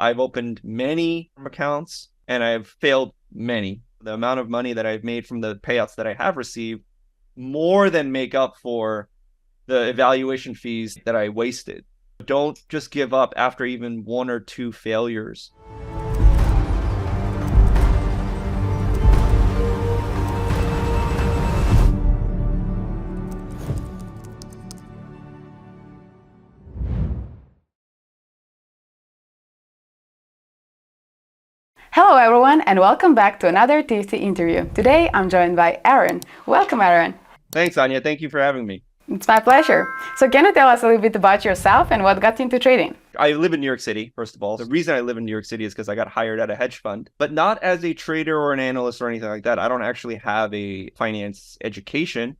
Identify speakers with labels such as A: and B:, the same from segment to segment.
A: I've opened many accounts and I've failed many. The amount of money that I've made from the payouts that I have received more than make up for the evaluation fees that I wasted. Don't just give up after even one or two failures.
B: Hello everyone and welcome back to another TFT interview. Today I'm joined by Aaron. Welcome Aaron.
A: Thanks, Anya. Thank you for having me.
B: It's my pleasure. So can you tell us a little bit about yourself and what got you into trading?
A: I live in New York City, first of all. The reason I live in New York City is because I got hired at a hedge fund, but not as a trader or an analyst or anything like that. I don't actually have a finance education.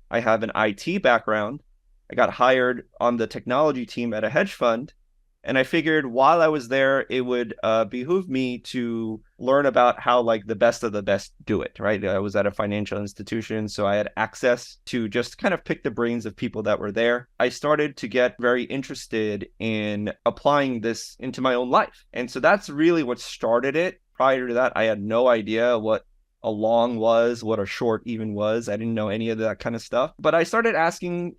A: I have an IT background. I got hired on the technology team at a hedge fund. And I figured while I was there, it would behoove me to learn about how like the best of the best do it, right? I was at a financial institution, so I had access to just kind of pick the brains of people that were there. I started to get very interested in applying this into my own life. And so that's really what started it. Prior to that, I had no idea what a long was, what a short even was. I didn't know any of that kind of stuff. But I started asking,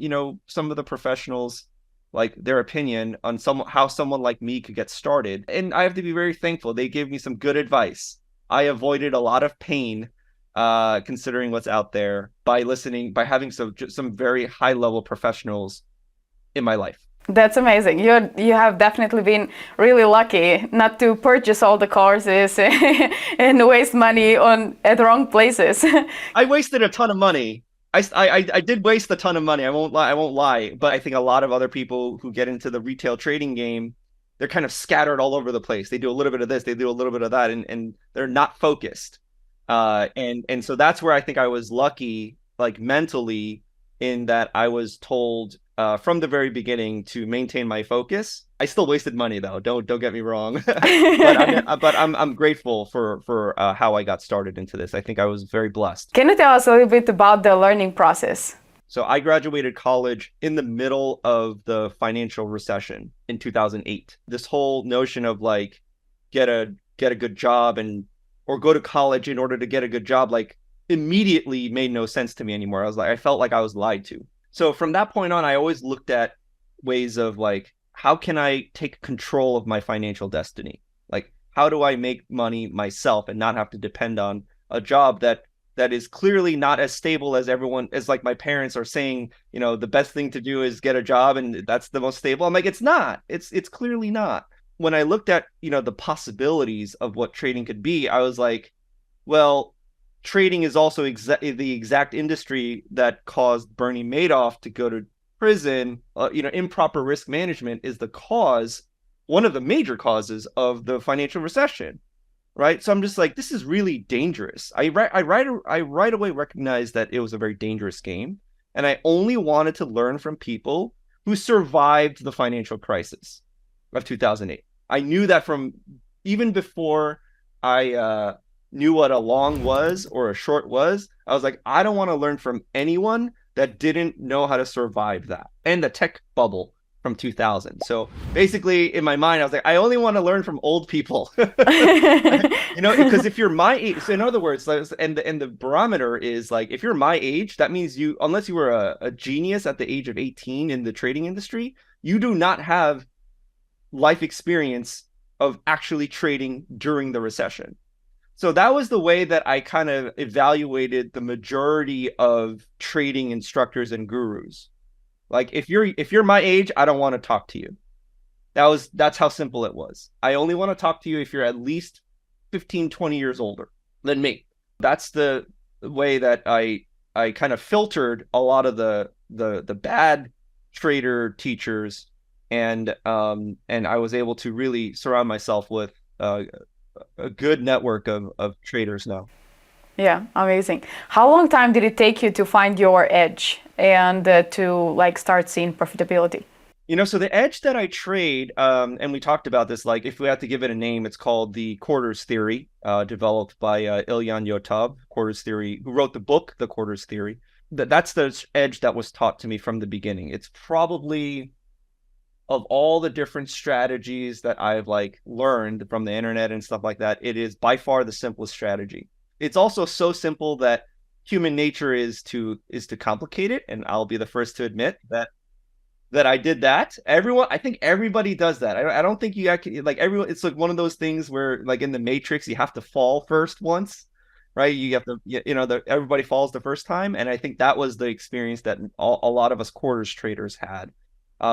A: some of the professionals like their opinion on how someone like me could get started. And I have to be very thankful. They gave me some good advice. I avoided a lot of pain considering what's out there by having some very high level professionals in my life.
B: That's amazing. You have definitely been really lucky not to purchase all the courses and waste money at wrong places.
A: I wasted a ton of money. I did waste a ton of money. I won't lie. But I think a lot of other people who get into the retail trading game, they're kind of scattered all over the place. They do a little bit of this, they do a little bit of that, and they're not focused. And so that's where I think I was lucky, like mentally, in that I was told from the very beginning to maintain my focus. I still wasted money though. Don't get me wrong. but I'm grateful for how I got started into this. I think I was very blessed.
B: Can you tell us a little bit about the learning process?
A: So I graduated college in the middle of the financial recession in 2008. This whole notion of like get a good job or go to college in order to get a good job like immediately made no sense to me anymore. I felt like I was lied to. So from that point on, I always looked at ways of like, how can I take control of my financial destiny? Like, how do I make money myself and not have to depend on a job that is clearly not as stable as like my parents are saying, the best thing to do is get a job and that's the most stable. I'm like, it's not. It's clearly not. When I looked at, the possibilities of what trading could be, I was like, well, trading is also the exact industry that caused Bernie Madoff to go to prison. Improper risk management is one of the major causes of the financial recession, right? So I'm just like, this is really dangerous. I right away recognized that it was a very dangerous game, and I only wanted to learn from people who survived the financial crisis of 2008. I knew that from even before I knew what a long was or a short was. I was like, I don't want to learn from anyone that didn't know how to survive that and the tech bubble from 2000. So basically in my mind, I was like, I only want to learn from old people, because if you're my age, so in other words, and the barometer is like, if you're my age, that means unless you were a genius at the age of 18 in the trading industry, you do not have life experience of actually trading during the recession. So that was the way that I kind of evaluated the majority of trading instructors and gurus. Like if you're my age, I don't want to talk to you. That's how simple it was. I only want to talk to you if you're at least 15, 20 years older than me. That's the way that I kind of filtered a lot of the bad trader teachers, and I was able to really surround myself with a good network of traders now.
B: Yeah, amazing. How long time did it take you to find your edge and to like start seeing profitability?
A: So the edge that I trade, and we talked about this, like if we had to give it a name, it's called the quarters theory, developed by Ilyan Yotov, quarters theory, who wrote the book, The Quarters Theory. That's the edge that was taught to me from the beginning. It's probably of all the different strategies that I've like learned from the internet and stuff like that, it is by far the simplest strategy. It's also so simple that human nature is to complicate it, and I'll be the first to admit that I did that. I think everybody does that. I don't think you actually like everyone. It's like one of those things where, like in the Matrix, you have to fall first once, right? You have to, everybody falls the first time, and I think that was the experience that a lot of us quarters traders had.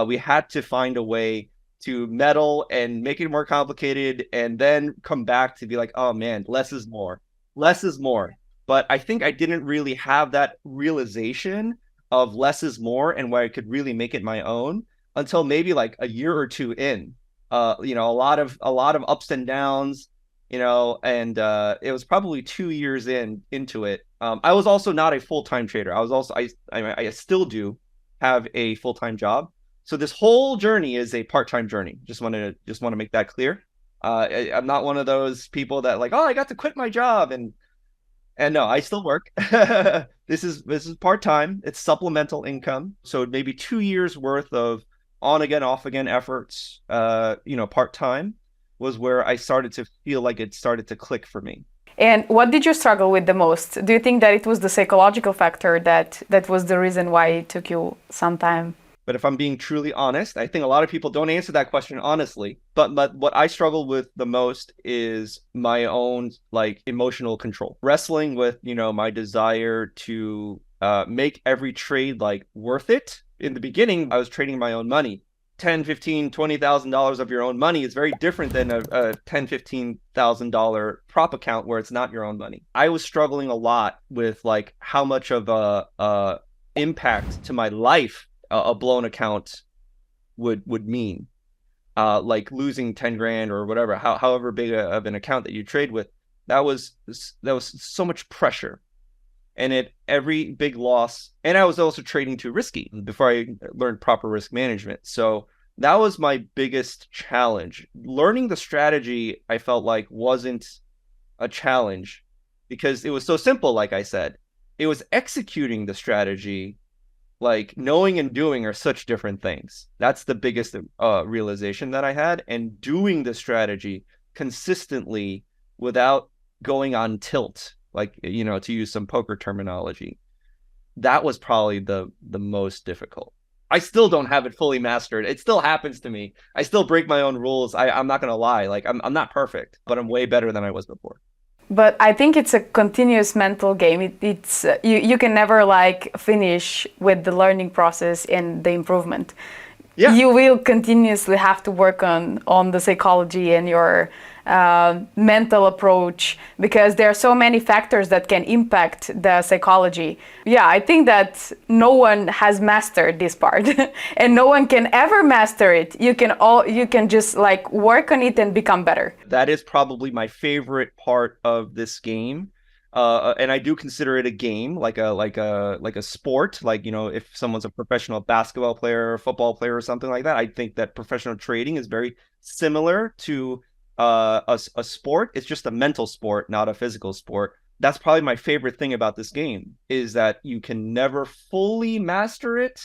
A: We had to find a way to meddle and make it more complicated, and then come back to be like, oh man, less is more, less is more. But I think I didn't really have that realization of less is more and where I could really make it my own until maybe like a year or two in. A lot of ups and downs, and it was probably 2 years into it. I was also not a full-time trader. I was also I still do have a full-time job. So this whole journey is a part-time journey. Just want to make that clear. I'm not one of those people that like, oh, I got to quit my job and no, I still work. This is part-time. It's supplemental income. So maybe 2 years worth of on again, off again efforts, part-time was where I started to feel like it started to click for me.
B: And what did you struggle with the most? Do you think that it was the psychological factor that was the reason why it took you some time?
A: But if I'm being truly honest, I think a lot of people don't answer that question honestly. But what I struggle with the most is my own like emotional control, wrestling with, my desire to make every trade like worth it. In the beginning, I was trading my own money. 10, 15, $20,000 of your own money is very different than a $10, $15,000 prop account where it's not your own money. I was struggling a lot with like how much of a impact to my life a blown account would mean, like losing 10 grand or whatever, however big of an account that you trade with. That was so much pressure, and every big loss, and I was also trading too risky before I learned proper risk management. So that was my biggest challenge. Learning the strategy, I felt like wasn't a challenge because it was so simple. Like I said, it was executing the strategy. Like knowing and doing are such different things. That's the biggest realization that I had. And doing the strategy consistently without going on tilt, like, to use some poker terminology, that was probably the most difficult. I still don't have it fully mastered. It still happens to me. I still break my own rules. I'm not going to lie. Like I'm not perfect, but I'm way better than I was before.
B: But I think it's a continuous mental game. It's you can never like finish with the learning process and the improvement.
A: Yeah.
B: You will continuously have to work on the psychology and your mental approach because there are so many factors that can impact the psychology. Yeah, I think that no one has mastered this part and no one can ever master it. You can just like work on it and become better.
A: That is probably my favorite part of this game. And I do consider it a game, like a sport. Like, if someone's a professional basketball player or football player or something like that, I think that professional trading is very similar to a sport. It's just a mental sport, not a physical sport. That's probably my favorite thing about this game, is that you can never fully master it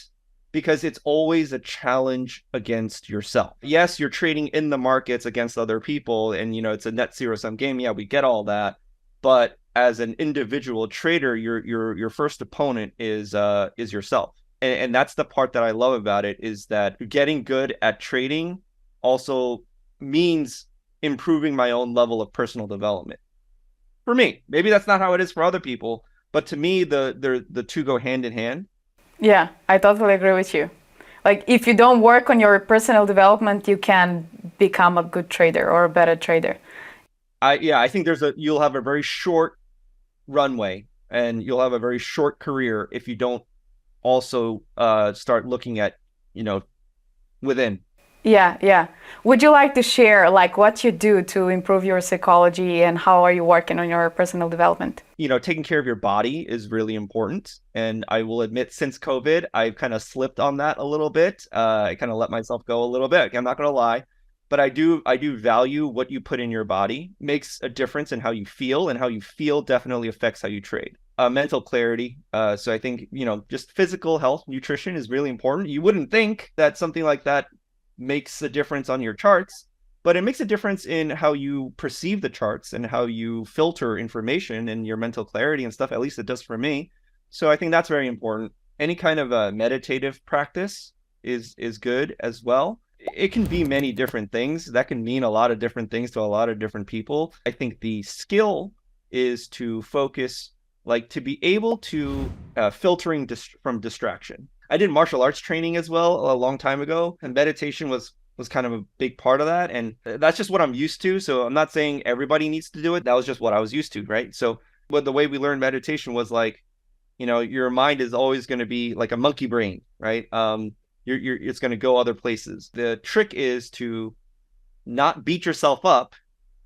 A: because it's always a challenge against yourself. Yes, you're trading in the markets against other people, and it's a net zero sum game. Yeah, we get all that, but as an individual trader, your first opponent is yourself, and that's the part that I love about it, is that getting good at trading also means improving my own level of personal development. For me, maybe that's not how it is for other people, but to me, the two go hand in hand.
B: Yeah, I totally agree with you. Like if you don't work on your personal development, you can become a good trader or a better trader.
A: I think you'll have a very short runway and you'll have a very short career if you don't also start looking at, within.
B: Yeah. Would you like to share like what you do to improve your psychology and how are you working on your personal development?
A: Taking care of your body is really important. And I will admit, since COVID, I've kind of slipped on that a little bit. I kind of let myself go a little bit. I'm not going to lie. But I do value what you put in your body. Makes a difference in how you feel, and how you feel definitely affects how you trade. Mental clarity. So I think, just physical health, nutrition is really important. You wouldn't think that something like that makes a difference on your charts, but it makes a difference in how you perceive the charts and how you filter information and your mental clarity and stuff. At least it does for me. So I think that's very important. Any kind of a meditative practice is good as well. It can be many different things. That can mean a lot of different things to a lot of different people. I think the skill is to focus, like to be able to filtering from distraction. I did martial arts training as well a long time ago, and meditation was kind of a big part of that. And that's just what I'm used to. So I'm not saying everybody needs to do it. That was just what I was used to, right? So but the way we learned meditation was like, your mind is always going to be like a monkey brain, right? It's going to go other places. The trick is to not beat yourself up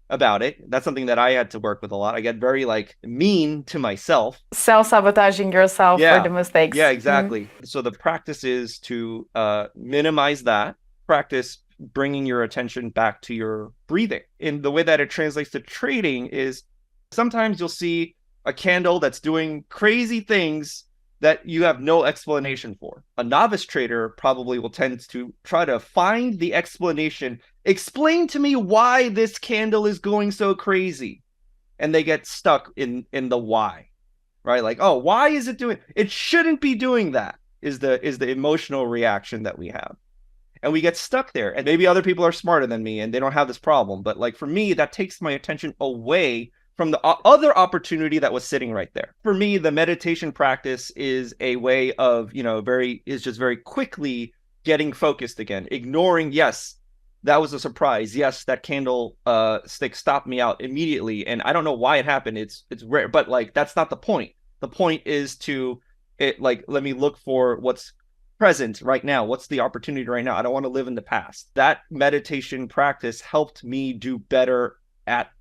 A: about it. That's something that I had to work with a lot. I get very like mean to myself.
B: Self-sabotaging yourself for the mistakes.
A: Yeah, exactly. So the practice is to minimize that. Practice bringing your attention back to your breathing. And the way that it translates to trading is sometimes you'll see a candle that's doing crazy things that you have no explanation for. A novice trader probably will tend to try to find the explanation. Explain to me why this candle is going so crazy. And they get stuck in the why, right? Like, oh, why is it doing? It shouldn't be doing that is the emotional reaction that we have. And we get stuck there. And maybe other people are smarter than me and they don't have this problem. But like for me, that takes my attention away from the other opportunity that was sitting right there. For me, the meditation practice is a way of, just very quickly getting focused again, ignoring, yes, that was a surprise. Yes, that candle stick stopped me out immediately. And I don't know why it happened. It's rare, but like, that's not the point. The point is let me look for what's present right now. What's the opportunity right now? I don't want to live in the past. That meditation practice helped me do better at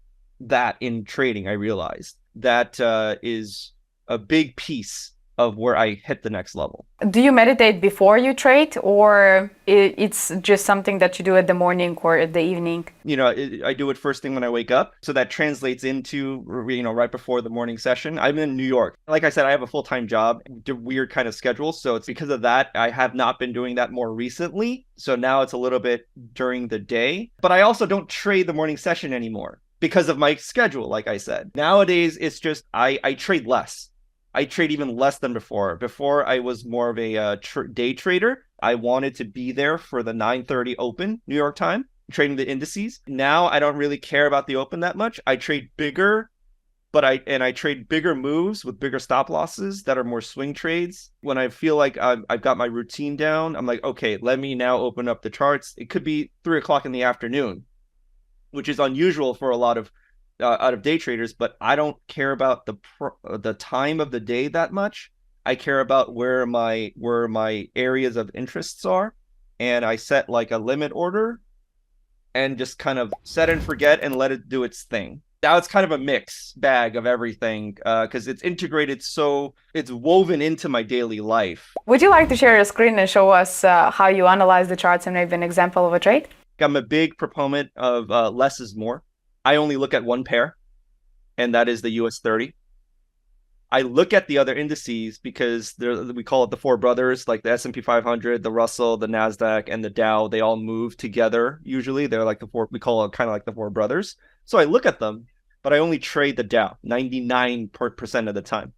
A: that in trading. I realized that is a big piece of where I hit the next level.
B: Do you meditate before you trade, or it's just something that you do at the morning or at the evening?
A: I do it first thing when I wake up. So that translates into, right before the morning session. I'm in New York. Like I said, I have a full-time job, weird kind of schedule. So it's because of that, I have not been doing that more recently. So now it's a little bit during the day, but I also don't trade the morning session anymore because of my schedule. Like I said, nowadays it's just, I trade less. I trade even less than before. Before I was more of a day trader. I wanted to be there for the 9:30 open New York time, trading the indices. Now I don't really care about the open that much. I trade bigger, but I trade bigger moves with bigger stop losses that are more swing trades. When I feel like I've got my routine down, I'm like, okay, let me now open up the charts. It could be 3:00 in the afternoon, which is unusual for a lot of out of day traders, but I don't care about the time of the day that much. I care about where my areas of interests are, and I set like a limit order and just kind of set and forget and let it do its thing. Now it's kind of a mix bag of everything because it's integrated, so it's woven into my daily life.
B: Would you like to share your screen and show us how you analyze the charts and maybe an example of a trade?
A: I'm a big proponent of less is more. I only look at one pair, and that is the US 30. I look at the other indices because we call it the four brothers, like the S&P 500, the Russell, the NASDAQ, and the Dow. They all move together. Usually they're like we call it kind of like the four brothers. So I look at them, but I only trade the Dow 99% of the time.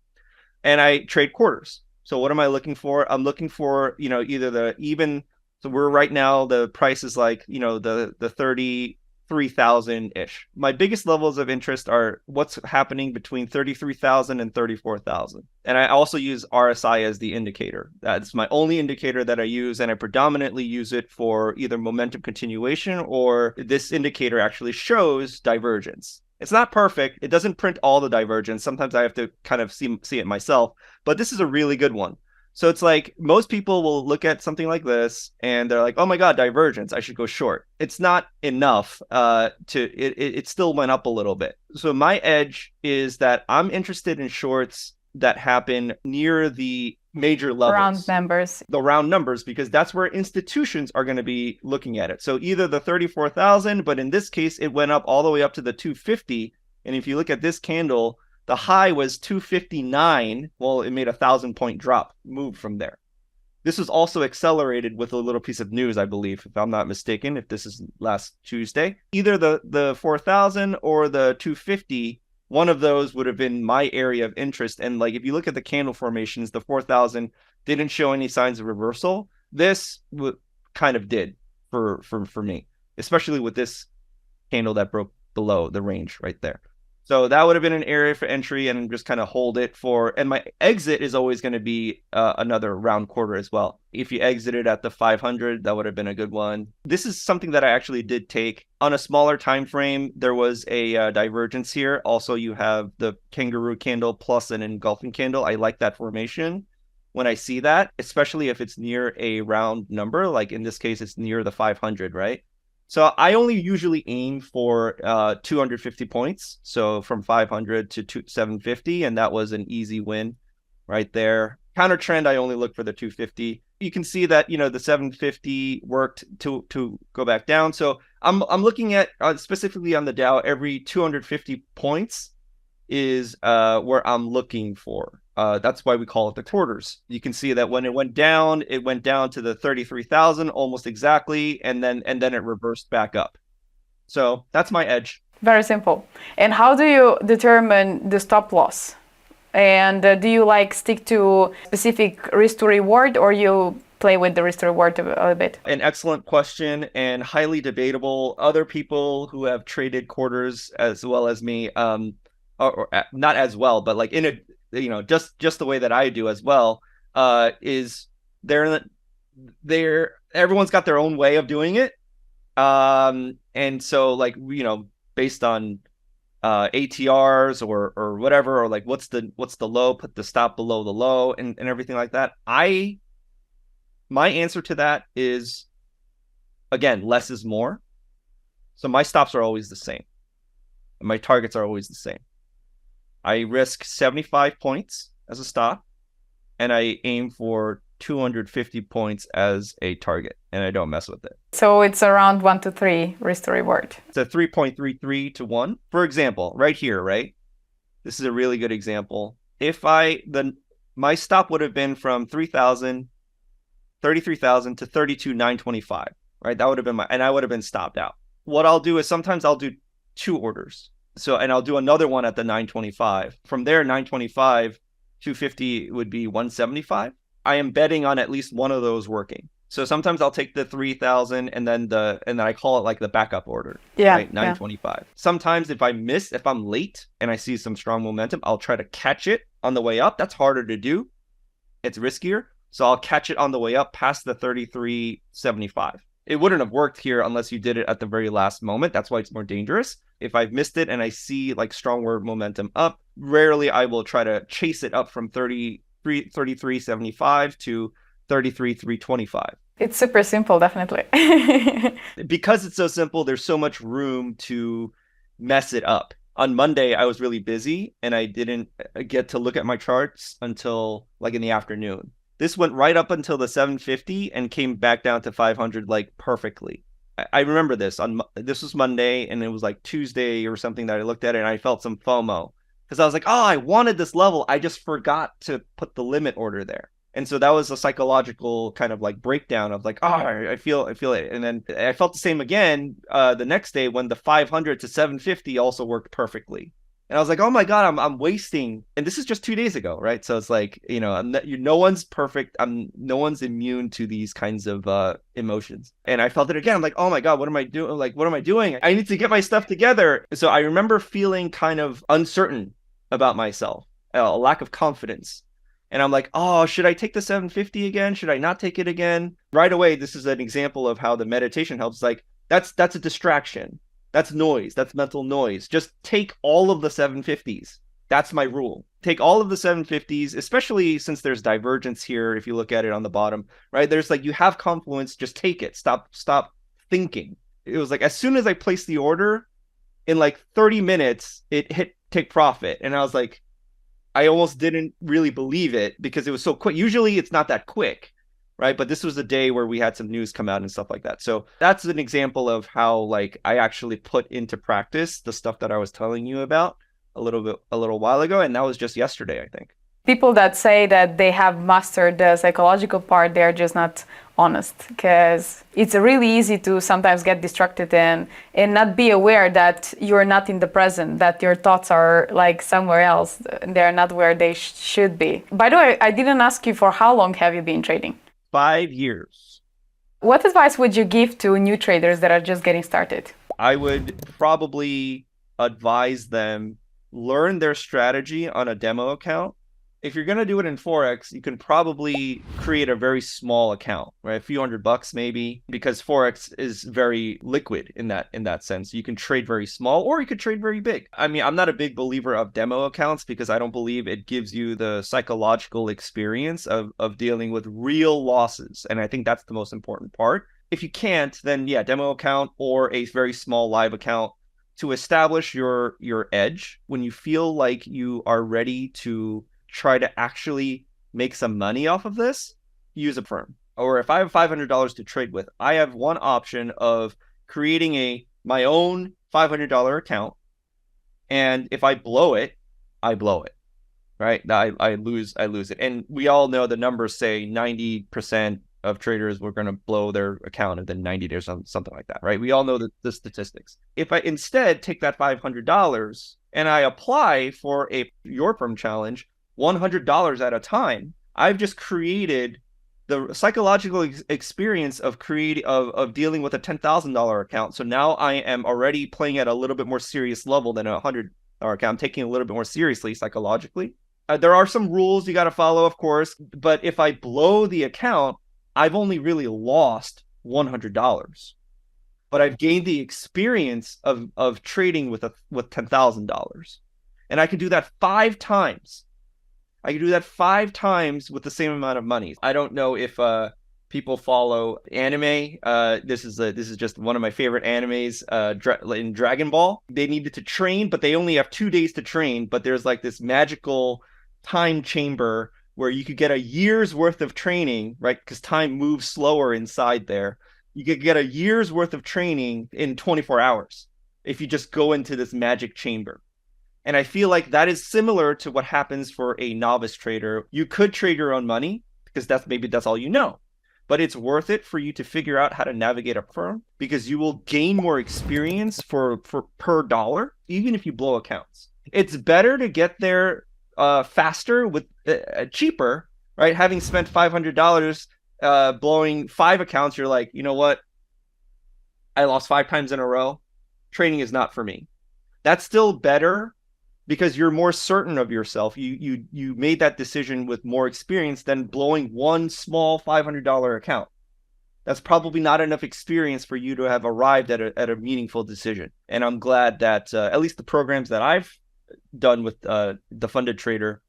A: And I trade quarters. So what am I looking for? I'm looking for, either the even. So we're right now, the price is like, the 33,000-ish. My biggest levels of interest are what's happening between 33,000 and 34,000. And I also use RSI as the indicator. That's my only indicator that I use, and I predominantly use it for either momentum continuation, or this indicator actually shows divergence. It's not perfect. It doesn't print all the divergence. Sometimes I have to kind of see it myself, but this is a really good one. So it's like most people will look at something like this and they're like, oh my God, divergence, I should go short. It's not enough it still went up a little bit. So my edge is that I'm interested in shorts that happen near the major levels. The round numbers, because that's where institutions are going to be looking at it. So either the 34,000, but in this case, it went up all the way up to the 250. And if you look at this candle, the high was 259. Well, it made 1,000-point drop, move from there. This was also accelerated with a little piece of news, I believe, if I'm not mistaken, if this is last Tuesday. Either the 4,000 or the 250, one of those would have been my area of interest. And like if you look at the candle formations, the 4,000 didn't show any signs of reversal. This kind of did for me, especially with this candle that broke below the range right there. So that would have been an area for entry and just kind of hold it for, and my exit is always going to be another round quarter as well. If you exited at the 500, that would have been a good one. This is something that I actually did take on a smaller time frame. There was a divergence here. Also, you have the kangaroo candle plus an engulfing candle. I like that formation when I see that, especially if it's near a round number. Like in this case, it's near the 500, right? So I only usually aim for 250 points. So from 500 to 750, and that was an easy win right there. Counter trend, I only look for the 250. You can see that, the 750 worked to go back down. So I'm looking at specifically on the Dow, every 250 points is where I'm looking for. That's why we call it the quarters. You can see that when it went down to the 33,000 almost exactly, and then it reversed back up. So that's my edge.
B: Very simple. And how do you determine the stop loss? And do you stick to specific risk to reward, or you play with the risk to reward a little bit?
A: An excellent question and highly debatable. Other people who have traded quarters as well as me, or not as well, but like in a just the way that I do as well, is everyone's got their own way of doing it. And so based on ATRs or whatever, or like what's the low, put the stop below the low and everything like that. My answer to that is, again, less is more. So my stops are always the same. My targets are always the same. I risk 75 points as a stop, and I aim for 250 points as a target, and I don't mess with it.
B: So it's around 1 to 3 risk to reward.
A: It's a 3.33 to 1. For example, right here, right? This is a really good example. If my stop would have been from 33,000 to 32,925, right? That would have been and I would have been stopped out. What I'll do is sometimes I'll do 2 orders. And I'll do another one at the 925. From there, 925, 250 would be 175. I am betting on at least one of those working. So sometimes I'll take the 3,000 and then I call it like the backup order.
B: Yeah.
A: Right? 925. Yeah. Sometimes if I'm late and I see some strong momentum, I'll try to catch it on the way up. That's harder to do. It's riskier. So I'll catch it on the way up past the 33.75. It wouldn't have worked here unless you did it at the very last moment. That's why it's more dangerous. If I've missed it and I see stronger momentum up, rarely I will try to chase it up from 33.75 to 33.325.
B: It's super simple, definitely.
A: Because it's so simple, there's so much room to mess it up. On Monday, I was really busy and I didn't get to look at my charts until in the afternoon. This went right up until the 750 and came back down to 500 perfectly. I remember this. This was Monday, and it was Tuesday or something that I looked at it, and I felt some FOMO because I was like, oh, I wanted this level. I just forgot to put the limit order there. And so that was a psychological kind of breakdown of I feel it. And then I felt the same again the next day when the 500 to 750 also worked perfectly. And I was like, oh my God, I'm wasting. And this is just 2 days ago, right? So it's no one's perfect. No one's immune to these kinds of emotions. And I felt it again. I'm like, oh my God, what am I doing? What am I doing? I need to get my stuff together. So I remember feeling kind of uncertain about myself, a lack of confidence. And I'm like, oh, should I take the 750 again? Should I not take it again? Right away, this is an example of how the meditation helps. That's a distraction. That's noise. That's mental noise. Just take all of the 750s. That's my rule. Take all of the 750s, especially since there's divergence here. If you look at it on the bottom, right? There's you have confluence. Just take it. Stop thinking. It was as soon as I placed the order, in 30 minutes, it hit take profit. And I was I almost didn't really believe it because it was so quick. Usually it's not that quick. Right. But this was a day where we had some news come out and stuff like that. So that's an example of how I actually put into practice the stuff that I was telling you about a little while ago. And that was just yesterday, I think.
B: People that say that they have mastered the psychological part, they're just not honest, because it's really easy to sometimes get distracted and not be aware that you're not in the present, that your thoughts are like somewhere else. They're not where they should be. By the way, I didn't ask you, for how long have you been trading?
A: 5 years.
B: What advice would you give to new traders that are just getting started?
A: I would probably advise them learn their strategy on a demo account. If you're going to do it in Forex, you can probably create a very small account, right? A few $100 maybe, because Forex is very liquid in that sense. You can trade very small or you could trade very big. I mean, I'm not a big believer of demo accounts because I don't believe it gives you the psychological experience of dealing with real losses. And I think that's the most important part. If you can't, then yeah, demo account or a very small live account to establish your edge. When you feel like you are ready to try to actually make some money off of this, use a firm. Or if I have $500 to trade with, I have one option of creating my own $500 account. And if I blow it, I blow it, right? I lose it. And we all know the numbers say 90% of traders were going to blow their account within 90 days, something like that, right? We all know the statistics. If I instead take that $500 and I apply for your firm challenge, $100 at a time, I've just created the psychological experience of dealing with a $10,000 account. So now I am already playing at a little bit more serious level than a $100 account. I'm taking it a little bit more seriously psychologically. There are some rules you got to follow, of course, but if I blow the account, I've only really lost $100, but I've gained the experience of trading with $10,000, and I can do that 5 times. I can do that 5 times with the same amount of money. I don't know if people follow anime. This is just one of my favorite animes. In Dragon Ball, they needed to train, but they only have 2 days to train. But there's like this magical time chamber where you could get a year's worth of training, right? Because time moves slower inside there. You could get a year's worth of training in 24 hours if you just go into this magic chamber. And I feel like that is similar to what happens for a novice trader. You could trade your own money because that's all you know. But it's worth it for you to figure out how to navigate a firm because you will gain more experience for per dollar, even if you blow accounts. It's better to get there faster with cheaper, right? Having spent $500 blowing 5 accounts, you're like, you know what? I lost 5 times in a row. Trading is not for me. That's still better because you're more certain of yourself. You made that decision with more experience than blowing one small $500 account. That's probably not enough experience for you to have arrived at a meaningful decision. And I'm glad that at least the programs that I've done with the funded trader,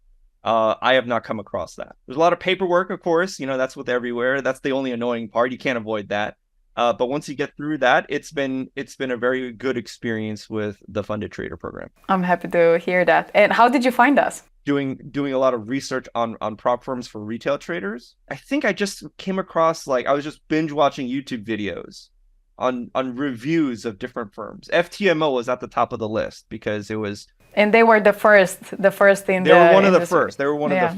A: I have not come across that. There's a lot of paperwork, of course. That's with everywhere. That's the only annoying part. You can't avoid that. But once you get through that, it's been a very good experience with the funded trader program.
B: I'm happy to hear that. And how did you find us?
A: Doing a lot of research on prop firms for retail traders. I think I just came across, I was just binge watching YouTube videos on reviews of different firms. FTMO was at the top of the list because it was.
B: And they were the first in
A: They were one of the first. They were one of the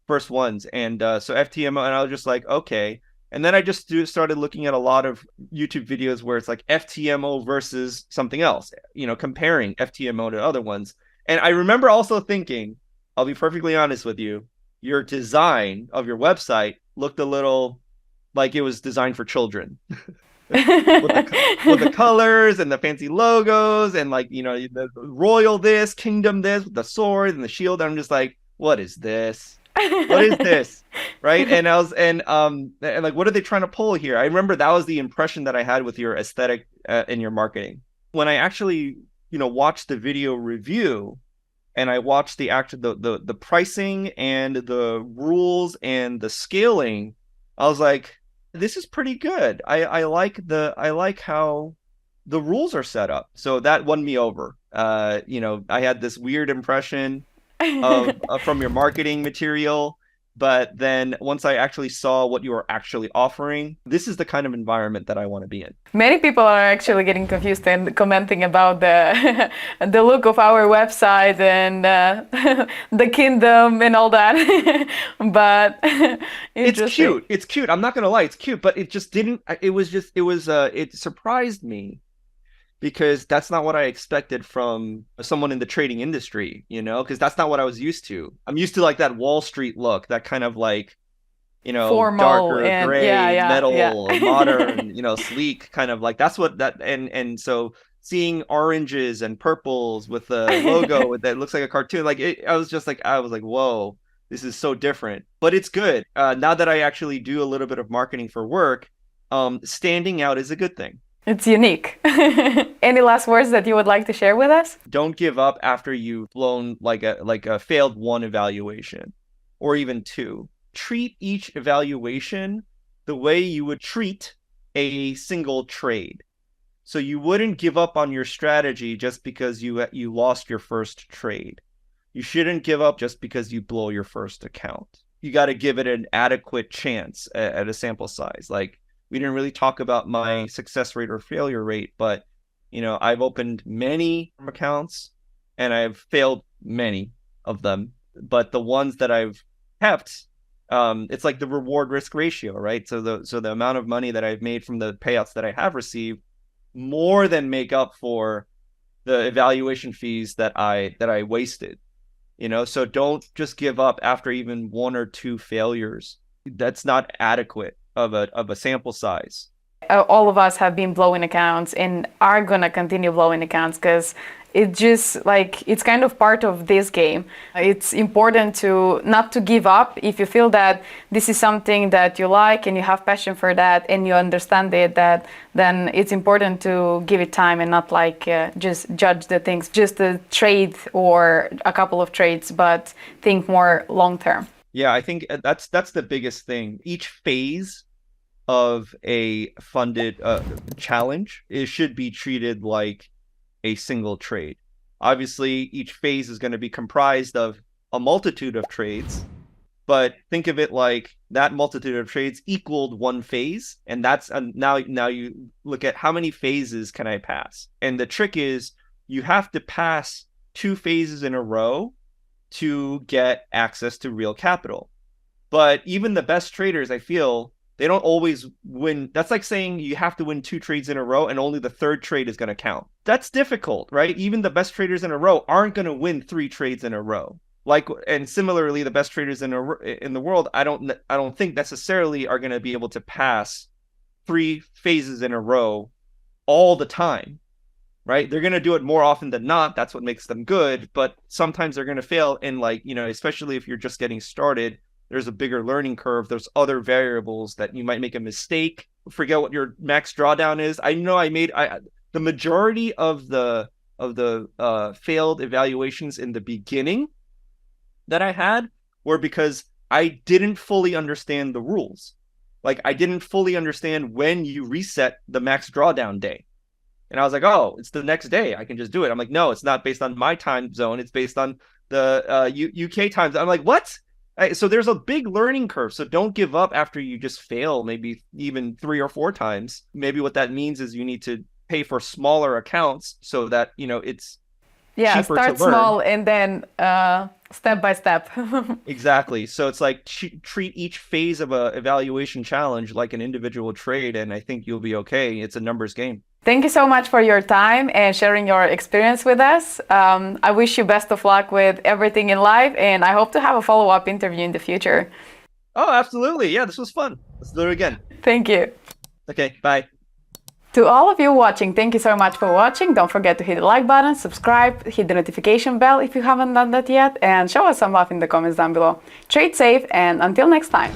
A: first ones. And so FTMO, and I was just like, okay. And then I just started looking at a lot of YouTube videos where it's like FTMO versus something else, comparing FTMO to other ones. And I remember also thinking, I'll be perfectly honest with you, your design of your website looked a little like it was designed for children. with the colors and the fancy logos and the royal this, kingdom this, with the sword and the shield. I'm just like, what is this? What is this? Right? And I was and like, what are they trying to pull here? I remember that was the impression that I had with your aesthetic and your marketing. When I actually watched the video review and I watched the pricing and the rules and the scaling, I was like, this is pretty good. I like how the rules are set up. So that won me over. I had this weird impression from your marketing material. But then once I actually saw what you were actually offering, this is the kind of environment that I want to be in.
B: Many people are actually getting confused and commenting about the the look of our website and the kingdom and all that. But
A: It's
B: interesting.
A: cute. It's cute. I'm not gonna lie, it's cute, but it just didn't. It surprised me because that's not what I expected from someone in the trading industry, because that's not what I was used to. I'm used to like that Wall Street look, that kind of like,
B: Formal
A: darker
B: and yeah,
A: gray,
B: yeah,
A: metal,
B: yeah.
A: modern, sleek, kind of like that's what that and so seeing oranges and purples with the logo that looks like a cartoon, like I was like, whoa, this is so different. But it's good. Now that I actually do a little bit of marketing for work, standing out is a good thing.
B: It's unique. Any last words that you would like to share with us?
A: Don't give up after you've blown like a failed one evaluation or even two. Treat each evaluation the way you would treat a single trade. So you wouldn't give up on your strategy just because you lost your first trade. You shouldn't give up just because you blow your first account. You got to give it an adequate chance at a sample size. Like, we didn't really talk about my success rate or failure rate, but I've opened many accounts and I've failed many of them. But the ones that I've kept, it's like the reward risk ratio, right? So the amount of money that I've made from the payouts that I have received more than make up for the evaluation fees that I wasted. So don't just give up after even one or two failures. That's not adequate of a sample size.
B: All of us have been blowing accounts and are gonna continue blowing accounts because it just like it's kind of part of this game. It's important to not to give up if you feel that this is something that you like and you have passion for that and you understand it, that then it's important to give it time and not like just judge the things, just a trade or a couple of trades, but think more long term.
A: Yeah, I think that's the biggest thing. Each phase of a funded challenge, it should be treated like a single trade. Obviously, each phase is going to be comprised of a multitude of trades, but think of it like that multitude of trades equaled one phase, and that's now you look at how many phases can I pass. And the trick is you have to pass two phases in a row to get access to real capital. But even the best traders, I feel, they don't always win. That's like saying you have to win two trades in a row and only the third trade is going to count. That's difficult, right? Even the best traders in a row aren't going to win three trades in a row. And similarly, the best traders in the world, I don't think necessarily are going to be able to pass three phases in a row all the time. Right? They're going to do it more often than not. That's what makes them good. But sometimes they're going to fail. And especially if you're just getting started, there's a bigger learning curve. There's other variables that you might make a mistake, forget what your max drawdown is. I know the majority of the failed evaluations in the beginning that I had were because I didn't fully understand the rules. Like, I didn't fully understand when you reset the max drawdown day. And I was like, oh, it's the next day. I can just do it. I'm like, no, it's not based on my time zone. It's based on the UK time zone. I'm like, what? So there's a big learning curve. So don't give up after you just fail, maybe even 3 or 4 times. Maybe what that means is you need to pay for smaller accounts so that, it's cheaper to
B: Start
A: learn.
B: small and then step by step.
A: Exactly. So it's like treat each phase of a evaluation challenge like an individual trade, and I think you'll be okay. It's a numbers game.
B: Thank you so much for your time and sharing your experience with us. I wish you best of luck with everything in life, and I hope to have a follow-up interview in the future.
A: Oh, absolutely. Yeah, this was fun. Let's do it again.
B: Thank you.
A: Okay, bye.
B: To all of you watching, thank you so much for watching. Don't forget to hit the like button, subscribe, hit the notification bell if you haven't done that yet, and show us some love in the comments down below. Trade safe, and until next time.